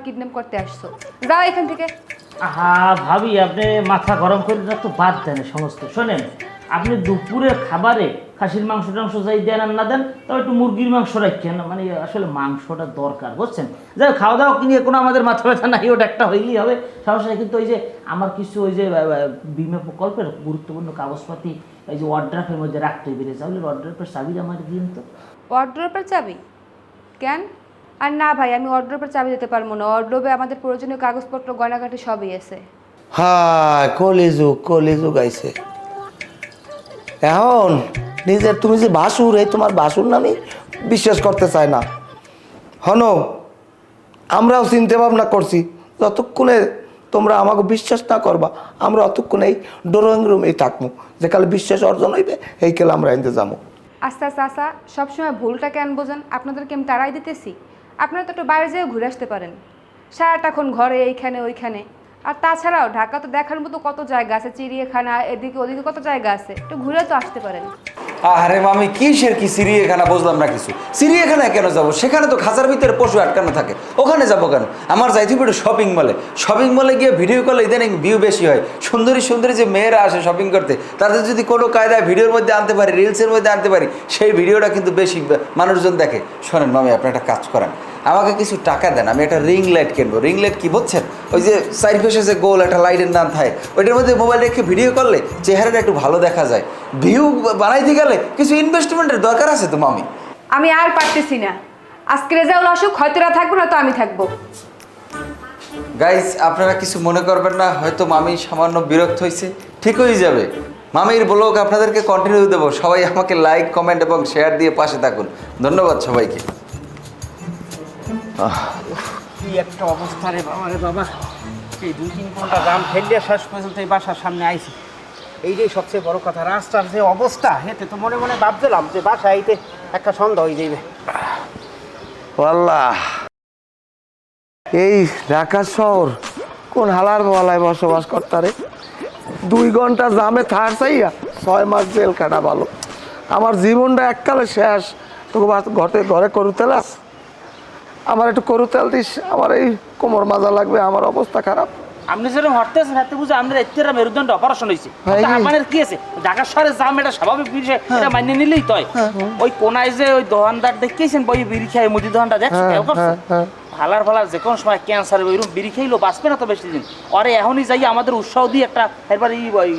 Kidnap করতে আসছো। যাও এখান থেকে। আহা ভাবি, আপনি মাথা গরম করে না তো বাদ দেন সমস্ত। শোনেন, আপনি দুপুরের খাবারে খাসির মাংস টাংস যাই দেন আর না দেন, তাও একটু মুরগির মাংস রাখেন, মানে আসলে মাংসটা দরকার, বুঝছেন? যাই হোক, খাওয়া দাওয়া নিয়ে কোনো আমাদের মাথা ব্যথা নাই, ওটা একটা হইলেই হবে, সমস্যা নেই। কিন্তু ওই যে আমার কিছু ওই যে বিমা প্রকল্পের গুরুত্বপূর্ণ কাগজপাতি এই যে ওয়ার্ড্রাফের মধ্যে রাখতে বেড়ে যাবে, ওয়ার্ড্রাফের চাবিটা আমার দিন তো। ওয়ার্ড্রোবের চাবি? কেন? আর না ভাই, আমি ওয়ার্ড্রোবের চাবি দিতে পারবো না। ওয়ার্ড্রোবে আমাদের প্রয়োজনীয় কাগজপত্র গয়নাগাটি সবই আছে। হ্যাঁ, কলিযুগ আইছে। এখন নিজের তুমি যে বাসুর, এই তোমার বাসুর নামে বিশ্বাস করতে চায় না। হনো, আমরাও চিন্তা ভাবনা করছি, যতক্ষণে তোমরা আমাকে বিশ্বাস না করবা আমরা অতক্ষণে এই ড্রয়িং রুমেই থাকবো, যে কালে বিশ্বাস অর্জন হইবে এই কালে আমরা এনতে যাবো। আস্তে আস্তে আসা সবসময় ভুলটা কেন বোঝেন? আপনাদেরকে আমি তাড়াই দিতেছি। আপনারা তো একটু বাইরে যেয়ে ঘুরে আসতে পারেন, সারাটাক্ষণ ঘরে এইখানে ওইখানে। আর তাছাড়াও ঢাকা তো দেখার মতো কত জায়গা আছে, চিড়িয়াখানা এদিকে ওদিকে কত জায়গা আছে, একটু ঘুরে তো আসতে পারেন। আরে মামি, কিসের কি চিড়িয়াখানা বুঝলাম না কিছু। চিড়িয়াখানায় কেন যাব? সেখানে তো খাঁচার ভিতরে পশু আটকানো থাকে, ওখানে যাব কেন? আমার যাইতে একটু শপিং মলে। শপিং মলে গিয়ে ভিডিও কলে ইদানিং ভিউ বেশি হয়। সুন্দরী সুন্দরী যে মেয়েরা আসে শপিং করতে, তাদের যদি কোনো কায়দায় ভিডিওর মধ্যে আনতে পারি, রিলসের মধ্যে আনতে পারি, সেই ভিডিওটা কিন্তু বেশি মানুষজন দেখে। শোনেন মামি, আপনি একটা কাজ করেন, আমাকে কিছু টাকা দেন, আমি একটা রিং লাইট কিনবো। রিং লাইট কি বুঝছেন? ওই যে সাইড ফেসে যে গোল একটা লাইটের নাম থাকে, ওইটার মধ্যে মোবাইল রেখে ভিডিও করলে চেহারাটা একটু ভালো দেখা যায়। ভিউ বানাইতে গেলে কিছু ইনভেস্টমেন্টের দরকার আছে তো মামি। আমি আর পারতেছি না। আজকে রেজাউল আসুক, হয়তো এরা থাকবো না তো আমি থাকবো। গাইজ, আপনারা কিছু মনে করবেন না, হয়তো মামি সামান্য বিরক্ত হয়েছে, ঠিক হয়ে যাবে। মামির ব্লগ আপনাদেরকে কন্টিনিউ দেবো। সবাই আমাকে লাইক, কমেন্ট এবং শেয়ার দিয়ে পাশে থাকুন। ধন্যবাদ সবাইকে। কি একটা অবস্থা রে বাবা, রে বাবা! এই 2-3 ঘন্টা জাম ফেললে শেষ পর্যন্ত এই বাসার সামনে আইছি। এইটাই সবচেয়ে বড় কথা, রাস্তার যে অবস্থা, হেতে তো মনে মনে ভাবছিলাম যে বাসা আইতে একটা সন্ধ্যা হয়ে যাইবে। আল্লাহ, এই ঢাকা শহর কোন হালার বলায় বসবাস করতারে? 2 ঘন্টা জামে থার চাইয়া 6 মাস জেল কাটা ভালো। আমার জীবনটা এককালে শেষ। তোকে ঘরে করু তেল আস, আমার একটু করু তেল দিস, আমার এই কোমর মাজা লাগবে, আমার অবস্থা খারাপ। আপনি যেরকম হরতেছেন হাতে বুঝে আমরা এত্তেরা মেরুদণ্ড অপারেশন হয়েছে। হ্যাঁ, এই- আপনার কি আছে? ঢাকা শহরে জাম এটা স্বাভাবিক বিষয়, এটা মানিয়ে নিলেই তো হয়। ওই কোনায় যে ওই দোকানদার দেখেছেন বই বিড়ি খায়, মুদি দোকানটা দেখছেন, খেয়াল করছেন? ভালার ভালার যে কোনো সময় ক্যান্সার ওইরকম বিড়ি খাইলেও বাঁচবে না তো বেশি দিন। আরে এখনই যাই আমাদের উৎসাহ দিয়ে একটা একবার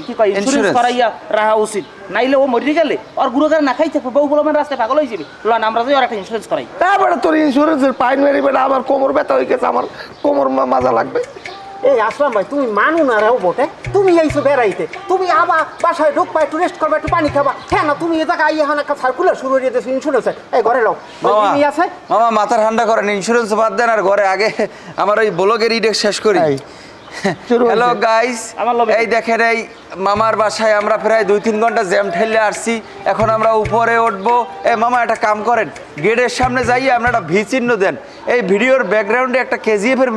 কি কয় ইন্স্যুরেন্স করাইয়া রাখা উচিত, নাইলে ও মরে গেলে আর গুরুগার না খাই থাকবে, বউ বলবেন রাস্তায় পাগল হয়ে যাবে। লোন আমরা যাই আর একটা ইন্স্যুরেন্স করাই। তারপরে তোর ইন্স্যুরেন্সের পাইন মেরি বেটা, আমার কোমর ব্যথা হয়ে গেছে, আমার কোমর মাজা লাগবে। এই আসলাম ভাই, তুমি মানু না রাও বটে, তুমি এইসো বেড়াইতে, তুমি আবার বাসায় ঢুকবা, একটু রেস্ট করবা, একটু পানি খাবা। হ্যাঁ না, তুমি এ জায়গায় আইয়া এখন একটা সার্কুলার শুরু হয়ে যেতেছে ইন্স্যুরেন্স। এই ঘরে লোক আছে মামা, মাথা ঠান্ডা করেন, ইন্স্যুরেন্স বাদ দেন আর ঘরে আগে আমার ওই ব্লগের ইডেক্স শেষ করি। হ্যালো গাইস, এই দেখেন এই মামার বাসায় আমরা প্রায় 2-3 ঘন্টা জ্যাম ঠেলে আসছি। এখন আমরা উপরে উঠবো। মামা একটা কাম করেন, গেটের সামনে যাইয়ে আপনারা একটা ভি চিহ্ন দেন। এই ভিডিওর ব্যাকগ্রাউন্ডে একটা কেজিএফ এর